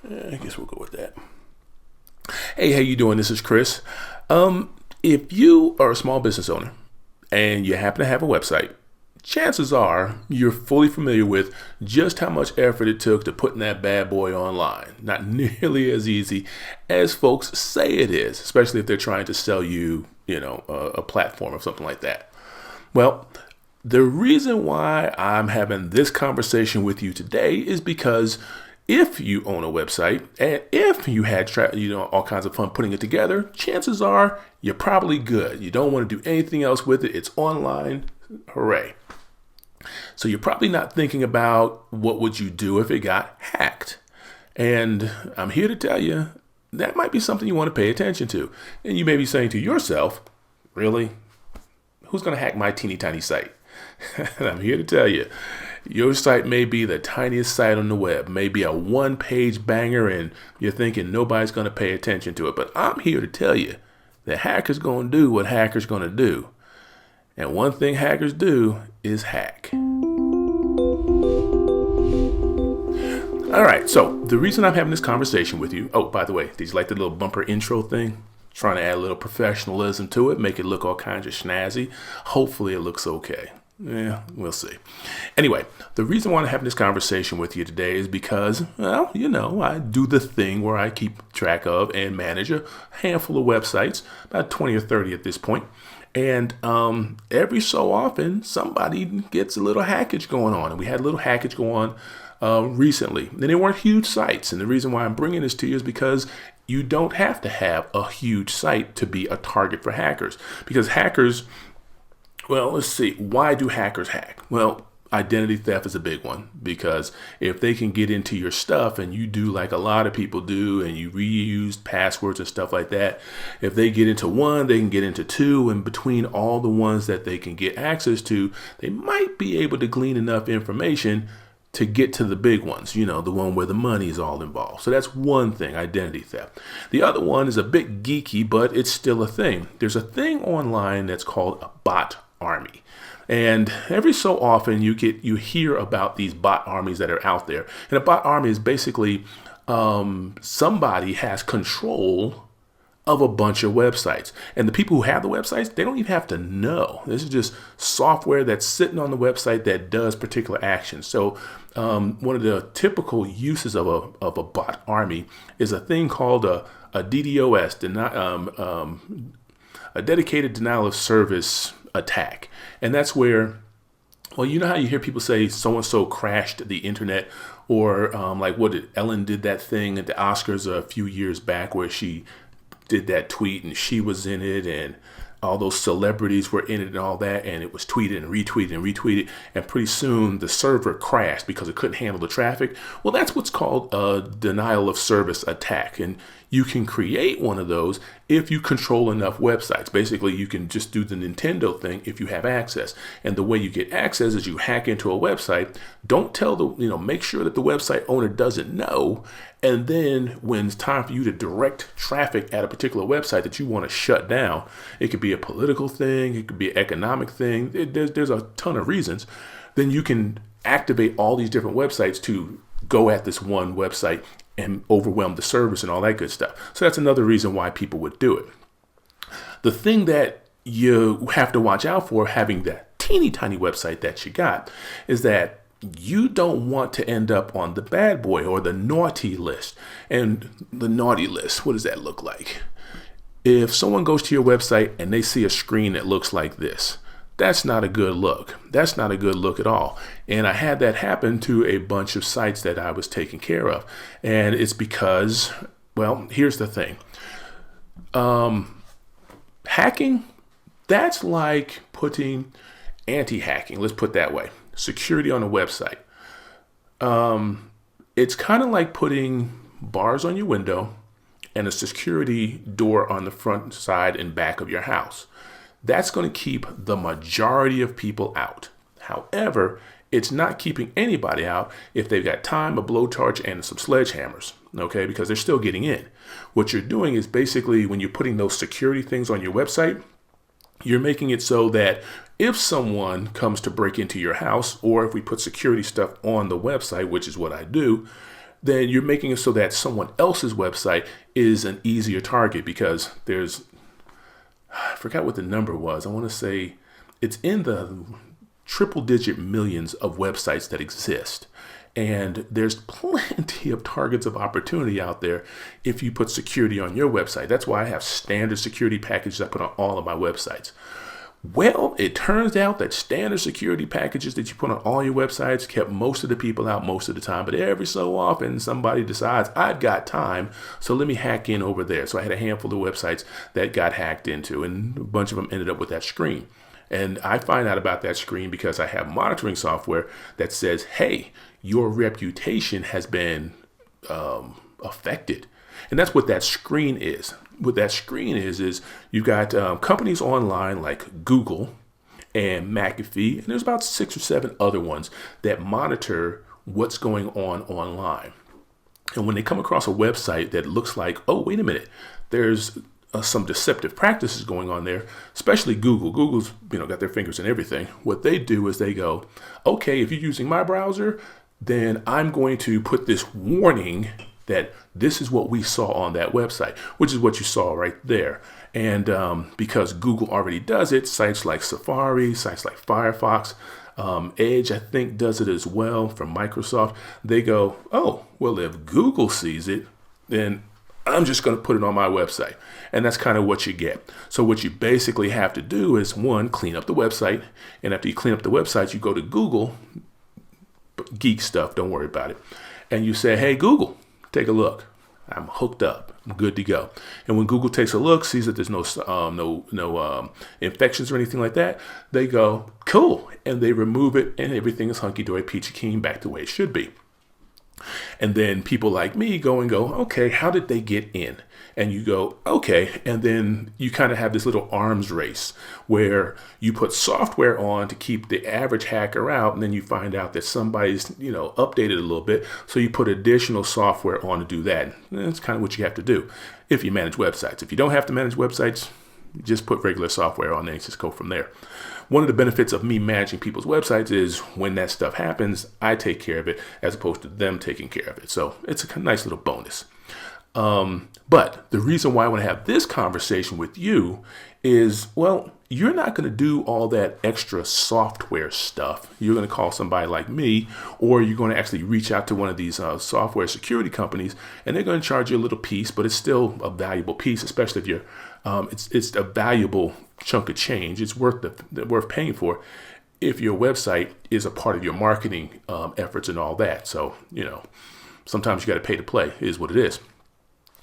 I guess we'll go with that. Hey, how you doing? This is Chris. If you are a small business owner and you happen to have a website, chances are you're fully familiar with just how much effort it took to putting that bad boy online. Not nearly as easy as folks say it is, especially if they're trying to sell you, a platform or something like that. Well, the reason why I'm having this conversation with you today is because if you own a website and if you had all kinds of fun putting it together, chances are you're probably good. You don't want to do anything else with it. It's online. Hooray. So you're probably not thinking about what would you do if it got hacked. And I'm here to tell you that might be something you want to pay attention to. And you may be saying to yourself, really? Who's going to hack my teeny tiny site? And I'm here to tell you, your site may be the tiniest site on the web, maybe a one-page banger, and you're thinking nobody's going to pay attention to it. But I'm here to tell you that hackers going to do what hackers going to do. And one thing hackers do is hack. All right, so the reason I'm having this conversation with you, oh, by the way, did you like the little bumper intro thing? Trying to add a little professionalism to it, make it look all kinds of snazzy. Hopefully it looks okay. Yeah, we'll see. Anyway, the reason why I'm having this conversation with you today is because, well, I do the thing where I keep track of and manage a handful of websites, about 20 or 30 at this point. And every so often, somebody gets a little hackage going on. And we had a little hackage go on recently. And they weren't huge sites. And the reason why I'm bringing this to you is because you don't have to have a huge site to be a target for hackers. Because hackers, well, let's see. Why do hackers hack? Well, identity theft is a big one, because if they can get into your stuff and you do like a lot of people do and you reuse passwords and stuff like that, if they get into one, they can get into two, and between all the ones that they can get access to, they might be able to glean enough information to get to the big ones, the one where the money is all involved. So that's one thing, identity theft. The other one is a bit geeky, but it's still a thing. There's a thing online that's called a bot army. And every so often you hear about these bot armies that are out there. And a bot army is basically somebody has control of a bunch of websites. And the people who have the websites, they don't even have to know. This is just software that's sitting on the website that does particular actions. So one of the typical uses of a bot army is a thing called a DDoS, a dedicated denial of service attack. And that's where, well, you know how you hear people say so-and-so crashed the internet, or Ellen did that thing at the Oscars a few years back where she did that tweet and she was in it and all those celebrities were in it and all that, and it was tweeted and retweeted, and pretty soon the server crashed because it couldn't handle the traffic. Well, that's what's called a denial of service attack, and you can create one of those if you control enough websites. Basically, you can just do the Nintendo thing if you have access. And the way you get access is you hack into a website. Don't tell make sure that the website owner doesn't know. And then when it's time for you to direct traffic at a particular website that you want to shut down, it could be a political thing, it could be an economic thing. There's a ton of reasons. Then you can activate all these different websites to go at this one website and overwhelm the service and all that good stuff. So that's another reason why people would do it. The thing that you have to watch out for having that teeny tiny website that you got is that you don't want to end up on the bad boy or the naughty list. And the naughty list, what does that look like? If someone goes to your website and they see a screen that looks like this, that's not a good look. That's not a good look at all. And I had that happen to a bunch of sites that I was taking care of. And it's because, well, here's the thing. Hacking, that's like putting anti-hacking, let's put it that way, security on a website. It's kind of like putting bars on your window and a security door on the front side and back of your house. That's going to keep the majority of people out. However, it's not keeping anybody out if they've got time, a blowtorch, and some sledgehammers, okay? Because they're still getting in. What you're doing is basically when you're putting those security things on your website, You're making it so that if someone comes to break into your house, or if we put security stuff on the website, which is what I do, then you're making it so that someone else's website is an easier target, because I forgot what the number was. I want to say it's in the triple digit millions of websites that exist. And there's plenty of targets of opportunity out there if you put security on your website. That's why I have standard security packages I put on all of my websites. Well, it turns out that standard security packages that you put on all your websites kept most of the people out most of the time. But every so often, somebody decides, I've got time, so let me hack in over there. So I had a handful of websites that got hacked into, and a bunch of them ended up with that screen. And I find out about that screen because I have monitoring software that says, hey, your reputation has been affected. And that's what that screen is. What that screen is you've got companies online like Google and McAfee, and there's about 6 or 7 other ones that monitor what's going on online. And when they come across a website that looks like, oh, wait a minute, there's some deceptive practices going on there, especially Google. Google's got their fingers in everything. What they do is they go, okay, if you're using my browser, then I'm going to put this warning that this is what we saw on that website, which is what you saw right there. And because Google already does it, sites like Safari, sites like Firefox, Edge, I think, does it as well from Microsoft. They go, oh, well, if Google sees it, then I'm just going to put it on my website. And that's kind of what you get. So what you basically have to do is, one, clean up the website. And after you clean up the website, you go to Google, geek stuff, don't worry about it. And you say, hey, Google, take a look. I'm hooked up. I'm good to go. And when Google takes a look, sees that there's no infections or anything like that, they go, cool. And they remove it, and everything is hunky-dory, peachy keen, back the way it should be. And then people like me go, okay, how did they get in? And you go, okay. And then you kind of have this little arms race where you put software on to keep the average hacker out. And then you find out that somebody's, updated a little bit. So you put additional software on to do that. And that's kind of what you have to do if you manage websites. If you don't have to manage websites, just put regular software on there and just go from there. One of the benefits of me managing people's websites is when that stuff happens, I take care of it as opposed to them taking care of it. So it's a nice little bonus. But the reason why I want to have this conversation with you is, well, you're not going to do all that extra software stuff. You're going to call somebody like me, or you're going to actually reach out to one of these software security companies, and they're going to charge you a little piece, but it's still a valuable piece, especially if you're, it's a valuable chunk of change. It's worth paying for if your website is a part of your marketing efforts and all that. So, sometimes you got to pay to play is what it is.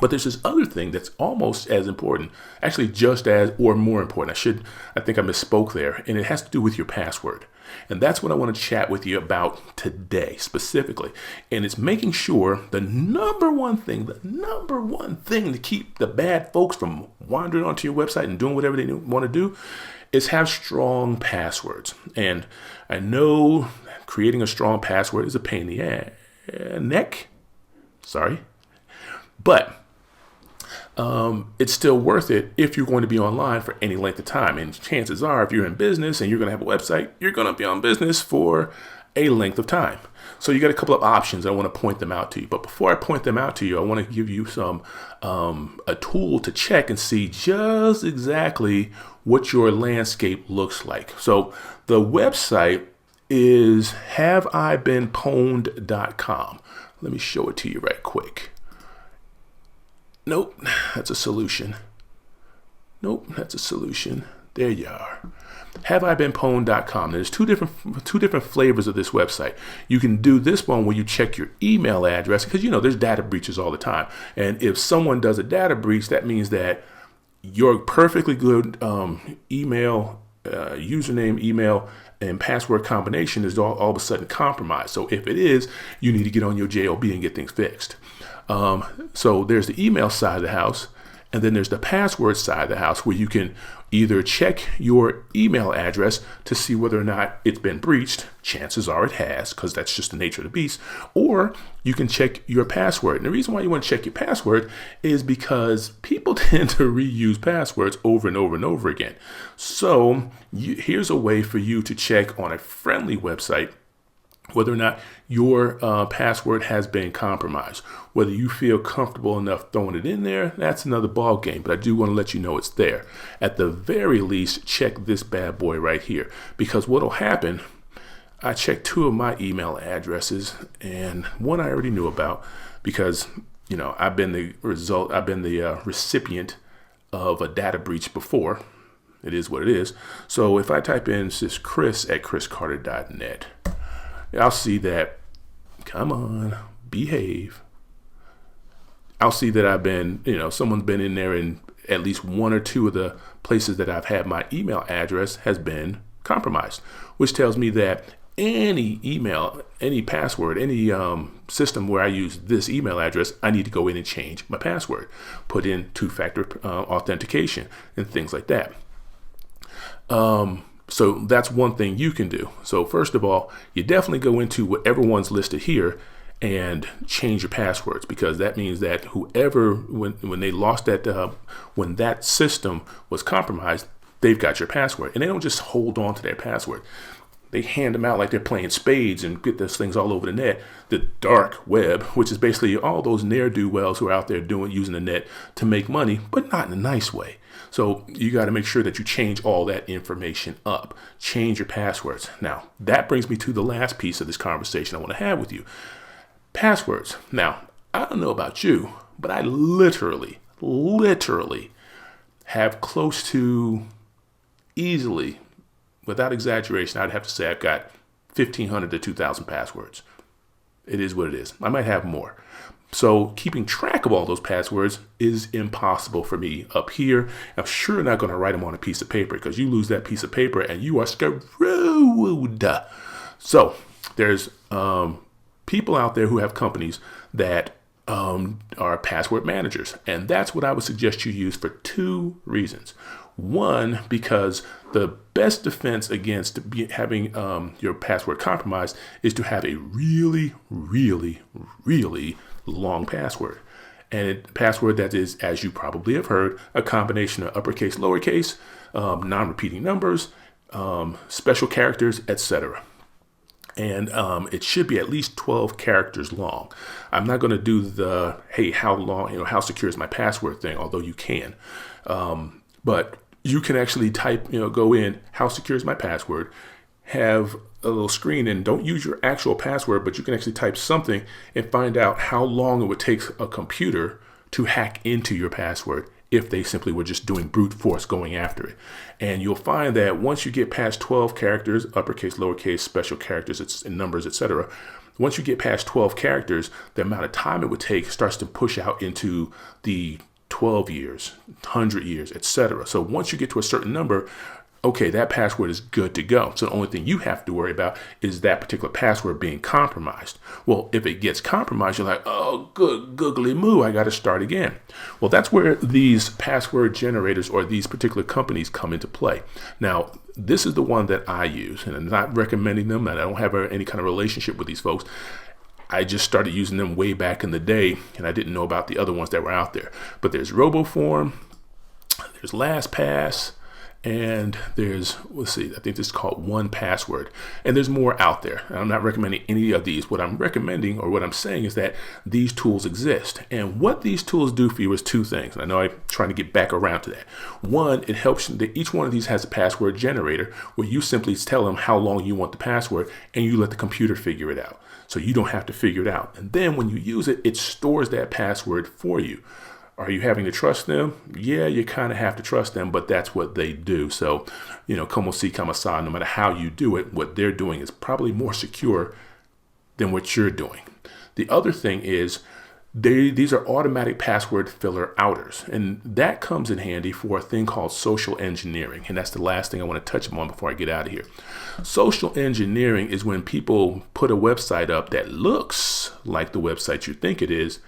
But there's this other thing that's almost as important, actually just as or more important. I think I misspoke there, and it has to do with your password. And that's what I want to chat with you about today specifically. And it's making sure the number one thing to keep the bad folks from wandering onto your website and doing whatever they want to do is have strong passwords. And I know creating a strong password is a pain in the neck. Sorry. But it's still worth it if you're going to be online for any length of time. And chances are, if you're in business and you're going to have a website, you're going to be on business for a length of time. So you got a couple of options. I want to point them out to you. But before I point them out to you, I want to give you a tool to check and see just exactly what your landscape looks like. So the website is haveibeenpwned.com. Let me show it to you right quick. Nope, that's a solution. There you are. HaveIBeenPwned.com. There's two different flavors of this website. You can do this one where you check your email address because there's data breaches all the time. And if someone does a data breach, that means that your perfectly good email, username, email, and password combination is all of a sudden compromised. So if it is, you need to get on your JOB and get things fixed. So there's the email side of the house, And then there's the password side of the house where you can either check your email address to see whether or not it's been breached. Chances are it has, because that's just the nature of the beast. Or you can check your password. And the reason why you want to check your password is because people tend to reuse passwords over and over and over again. So here's a way for you to check on a friendly website whether or not your password has been compromised. Whether you feel comfortable enough throwing it in there, that's another ball game, but I do want to let you know it's there. At the very least, check this bad boy right here, because what'll happen, I checked 2 of my email addresses, and one I already knew about because, I've been the recipient of a data breach before. It is what it is. So if I type in this chris@chriscarter.net, I'll see that, come on, behave. I'll see that I've been, someone's been in there and at least 1 or 2 of the places that I've had my email address has been compromised, which tells me that any email, any password, any system where I use this email address, I need to go in and change my password, put in two-factor authentication and things like that. So that's one thing you can do. So first of all, you definitely go into whatever one's listed here and change your passwords, because that means that whoever, when they lost that, when that system was compromised, they've got your password, and they don't just hold on to their password. They hand them out like they're playing spades and get those things all over the net. The dark web, which is basically all those ne'er-do-wells who are out there using the net to make money, but not in a nice way. So you got to make sure that you change all that information up. Change your passwords. Now, that brings me to the last piece of this conversation I want to have with you. Passwords. Now, I don't know about you, but I literally have close to, easily, without exaggeration, I'd have to say I've got 1,500 to 2,000 passwords. It is what it is. I might have more. So keeping track of all those passwords is impossible for me up here. I'm sure not going to write them on a piece of paper, because you lose that piece of paper and you are screwed. So there's people out there who have companies that are password managers. And that's what I would suggest you use for 2 reasons. One, because the best defense against having your password compromised is to have a really, really, really long password. And a password that is, as you probably have heard, a combination of uppercase, lowercase, non-repeating numbers, special characters, etc. And it should be at least 12 characters long. I'm not going to do the, hey, how long, how secure is my password thing, although you can. But you can actually type, go in, how secure is my password, have a little screen, and don't use your actual password, but you can actually type something and find out how long it would take a computer to hack into your password if they simply were just doing brute force going after it. And you'll find that once you get past 12 characters, uppercase, lowercase, special characters, and numbers, etc., once you get past 12 characters, the amount of time it would take starts to push out into the 12 years, 100 years, etc. So once you get to a certain number, okay, that password is good to go. So the only thing you have to worry about is that particular password being compromised. Well, if it gets compromised, you're like, oh, good googly moo, I got to start again. Well, that's where these password generators or these particular companies come into play. Now, this is the one that I use, and I'm not recommending them, and I don't have any kind of relationship with these folks. I just started using them way back in the day, and I didn't know about the other ones that were out there. But there's RoboForm, there's LastPass, and there's, let's see, I think this is called 1Password. And there's more out there. And I'm not recommending any of these. What I'm recommending, or what I'm saying, is that these tools exist. And what these tools do for you is 2 things. And I know I'm trying to get back around to that. One, it helps that each one of these has a password generator where you simply tell them how long you want the password, and you let the computer figure it out. So you don't have to figure it out. And then when you use it, it stores that password for you. Are you having to trust them? Yeah, you kind of have to trust them, but that's what they do. So, como si, como sa, no matter how you do it, what they're doing is probably more secure than what you're doing. The other thing is these are automatic password filler outers, and that comes in handy for a thing called social engineering. And that's the last thing I want to touch on before I get out of here. Social engineering is when people put a website up that looks like the website you think it is,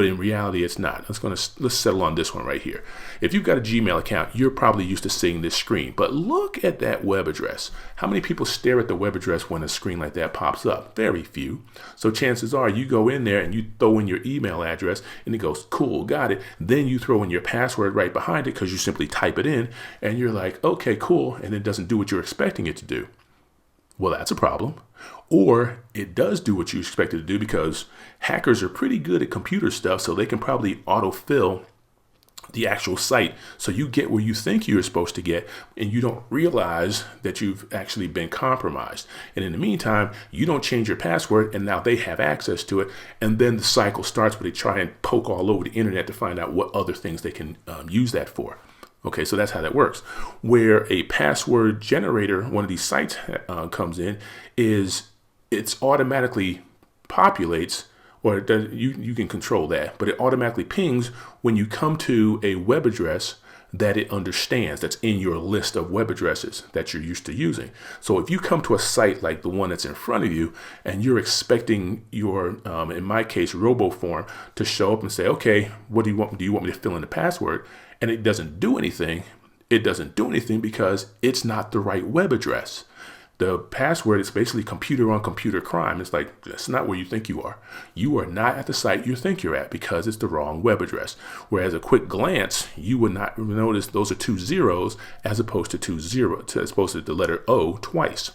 but in reality, it's not. Let's settle on this one right here. If you've got a Gmail account, you're probably used to seeing this screen, but look at that web address. How many people stare at the web address when a screen like that pops up? Very few. So chances are you go in there and you throw in your email address and it goes, cool, got it. Then you throw in your password right behind it because you simply type it in and you're like, okay, cool. And it doesn't do what you're expecting it to do. Well, that's a problem. Or it does do what you expect it to do because hackers are pretty good at computer stuff, so they can probably autofill the actual site. So you get where you think you're supposed to get, and you don't realize that you've actually been compromised. And in the meantime, you don't change your password, and now they have access to it. And then the cycle starts where they try and poke all over the internet to find out what other things they can use that for. Okay, so that's how that works. Where a password generator, one of these sites comes in, is it's automatically populates, or it does, you can control that, but it automatically pings when you come to a web address that it understands, that's in your list of web addresses that you're used to using. So if you come to a site like the one that's in front of you and you're expecting your, in my case, RoboForm to show up and say, okay, what do you want? Do you want me to fill in the password? And it doesn't do anything. It doesn't do anything because it's not the right web address. The password is basically computer on computer crime. It's like, that's not where you think you are. You are not at the site you think you're at because it's the wrong web address. Whereas a quick glance, you would not notice those are 2 zeros as opposed to 2 zeros, as opposed to the letter O twice.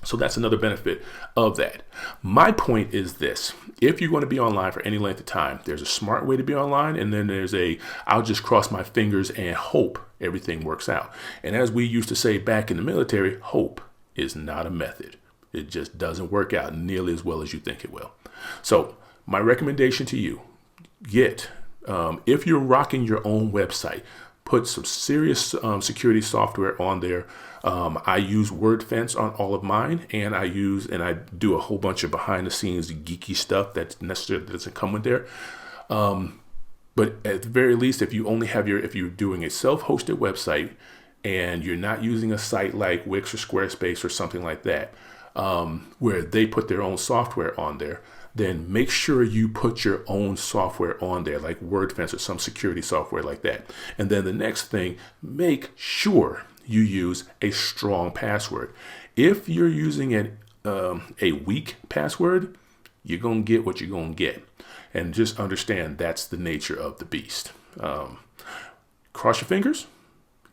So that's another benefit of that. My point is this: if you're going to be online for any length of time, there's a smart way to be online, and then there's I'll just cross my fingers and hope everything works out. And as we used to say back in the military, hope is not a method. It just doesn't work out nearly as well as you think it will. So my recommendation to you, if you're rocking your own website, put some serious security software on there. I use WordFence on all of mine, and I do a whole bunch of behind the scenes geeky stuff that necessarily doesn't come with there. But at the very least, if you're doing a self-hosted website and you're not using a site like Wix or Squarespace or something like that, where they put their own software on there, then make sure you put your own software on there, like WordFence or some security software like that. And then the next thing, make sure you use a strong password. If you're using a weak password, you're going to get what you're going to get. And just understand that's the nature of the beast. Cross your fingers.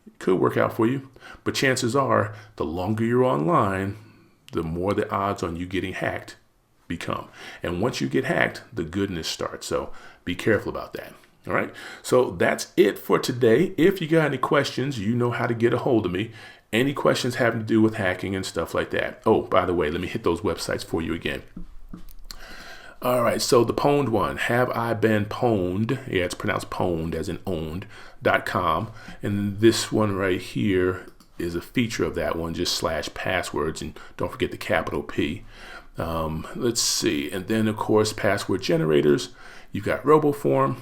It could work out for you. But chances are, the longer you're online, the more the odds on you getting hacked become. And once you get hacked, the goodness starts. So be careful about that. All right. So that's it for today. If you got any questions, you know how to get a hold of me. Any questions having to do with hacking and stuff like that. Oh, by the way, let me hit those websites for you again. All right, so the pwned one, have I been pwned? Yeah, it's pronounced pwned as in owned.com. And this one right here is a feature of that one, just /passwords, and don't forget the capital P. Let's see, and then of course password generators. You've got RoboForm,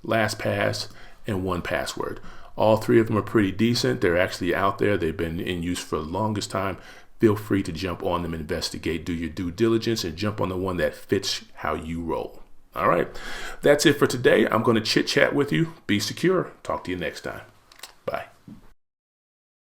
LastPass, and 1Password. All three of them are pretty decent. They're actually out there. They've been in use for the longest time. Feel free to jump on them, investigate, do your due diligence, and jump on the one that fits how you roll. All right, that's it for today. I'm going to chit chat with you. Be secure. Talk to you next time.